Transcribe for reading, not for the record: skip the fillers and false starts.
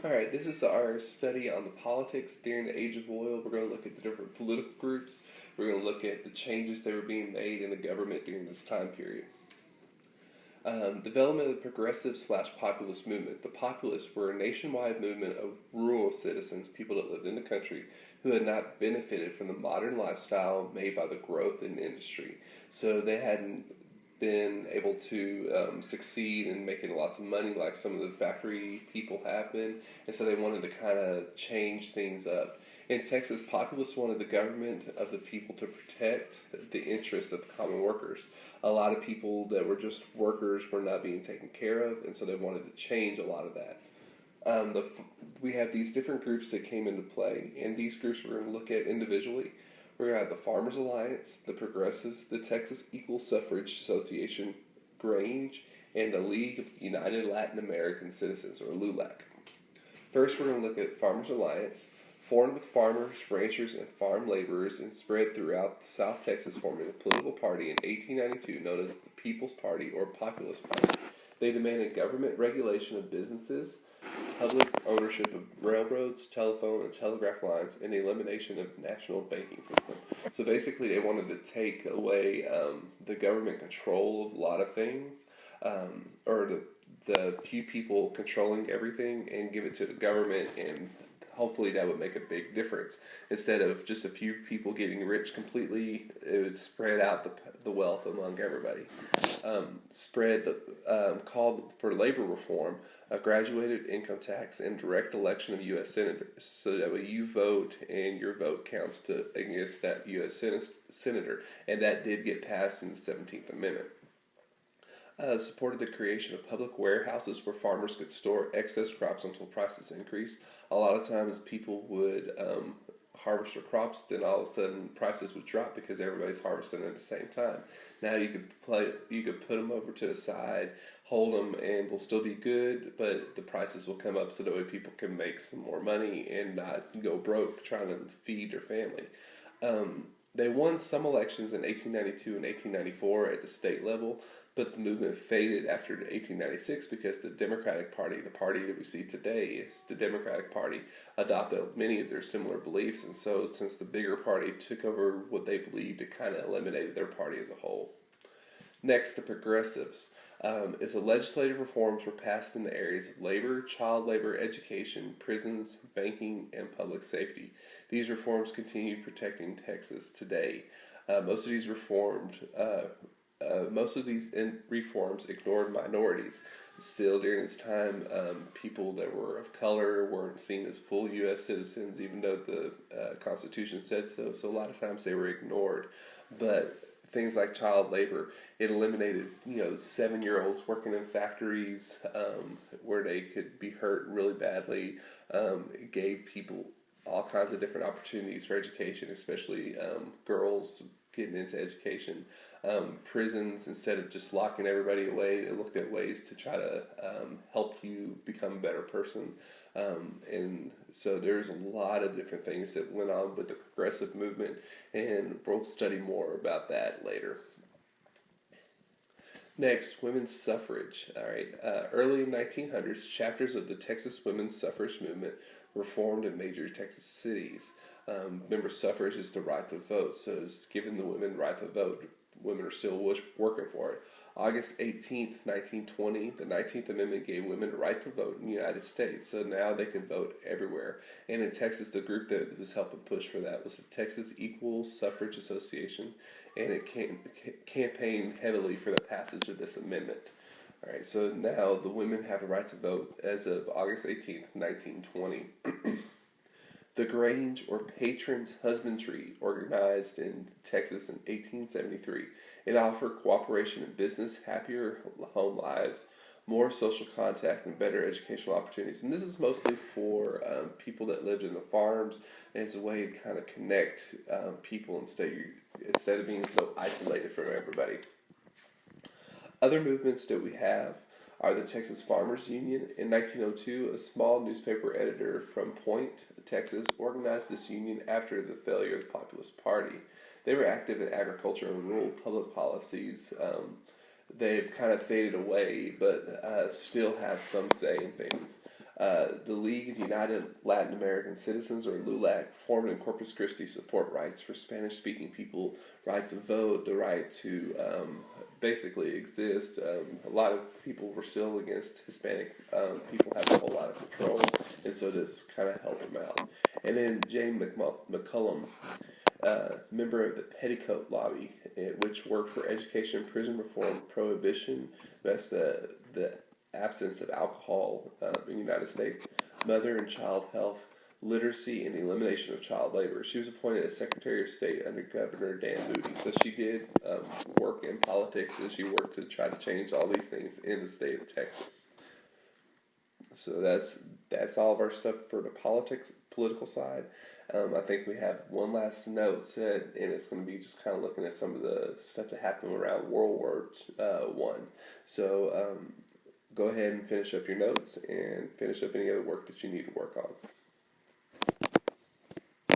All right, this is our study on the politics during the age of oil. We're going to look at the different political groups. We're going to look at the changes that were being made in the government during this time period. Development of the progressive slash populist movement. The populists were a nationwide movement of rural citizens, people that lived in the country, who had not benefited from the modern lifestyle made by the growth in industry. So they hadn't been able to succeed in making lots of money like some of the factory people have been, and so they wanted to kind of change things up. In Texas, populists wanted the government of the people to protect the interests of the common workers. A lot of people that were just workers were not being taken care of, and so they wanted to change a lot of that. We have these different groups that came into play, and these groups we're going to look at individually. We're going to have the Farmers Alliance, the Progressives, the Texas Equal Suffrage Association, Grange, and the League of United Latin American Citizens, or LULAC. First, we're going to look at Farmers Alliance, formed with farmers, ranchers, and farm laborers and spread throughout South Texas, forming a political party in 1892 known as the People's Party or Populist Party. They demanded government regulation of businesses, public ownership of railroads, telephone, and telegraph lines, and the elimination of national banking system. So basically, they wanted to take away the government control of a lot of things, or the few people controlling everything, and give it to the government, and hopefully that would make a big difference. Instead of just a few people getting rich completely, it would spread out the wealth among everybody. Called for labor reform, a graduated income tax, and direct election of U.S. senators, so that way you vote and your vote counts against that U.S. senator, and that did get passed in the 17th Amendment. Supported the creation of public warehouses where farmers could store excess crops until prices increased. A lot of times people would harvest their crops, then all of a sudden prices would drop because everybody's harvesting at the same time. Now you could put them over to the side, hold them, and they'll still be good, but the prices will come up so that way people can make some more money and not go broke trying to feed their family. They won some elections in 1892 and 1894 at the state level, but the movement faded after 1896 because the Democratic Party, the party that we see today, is the Democratic Party, adopted many of their similar beliefs, and so since the bigger party took over what they believed, it kind of eliminated their party as a whole. Next, the Progressives. Its legislative reforms were passed in the areas of labor, child labor, education, prisons, banking, and public safety. These reforms continue protecting Texas today. Most of these reforms ignored minorities. Still, during this time, people that were of color weren't seen as full U.S. citizens, even though the Constitution said so. So a lot of times they were ignored. But things like child labor, it eliminated 7-year-olds working in factories where they could be hurt really badly. It gave people all kinds of different opportunities for education, especially girls getting into education. Prisons, instead of just locking everybody away, they looked at ways to try to help you become a better person. And so there's a lot of different things that went on with the progressive movement, and we'll study more about that later. Next, women's suffrage. All right, early 1900s, chapters of the Texas women's suffrage movement were formed in major Texas cities. Remember, suffrage is the right to vote, so it's giving the women the right to vote. Women are still working for it. August 18th, 1920, the 19th Amendment gave women the right to vote in the United States, so now they can vote everywhere. And in Texas, the group that was helping push for that was the Texas Equal Suffrage Association, and it campaigned heavily for the passage of this amendment. All right, so now the women have a right to vote as of August 18th, 1920. The Grange, or Patrons Husbandry, organized in Texas in 1873. It offered cooperation in business, happier home lives, more social contact, and better educational opportunities. And this is mostly for people that lived in the farms, and it's a way to kind of connect people instead of being so isolated from everybody. Other movements that we have are the Texas Farmers Union. In 1902, a small newspaper editor from Point, Texas, organized this union after the failure of the Populist Party. They were active in agriculture and rural public policies. They've kind of faded away, but still have some say in things. The League of United Latin American Citizens, or LULAC, formed in Corpus Christi, support rights for Spanish-speaking people, right to vote, the right to basically exist. A lot of people were still against Hispanic people having a whole lot of control, and so this kind of helped them out. And then Jane McCullum, member of the Petticoat Lobby, which worked for education, prison reform, prohibition, that's the absence of alcohol in the United States, mother and child health, literacy, and the elimination of child labor. She was appointed as Secretary of State under Governor Dan Moody. So she did work in politics, and she worked to try to change all these things in the state of Texas. So that's all of our stuff for the political side. I think we have one last note said, and it's going to be just kind of looking at some of the stuff that happened around World War One. So go ahead and finish up your notes and finish up any other work that you need to work on.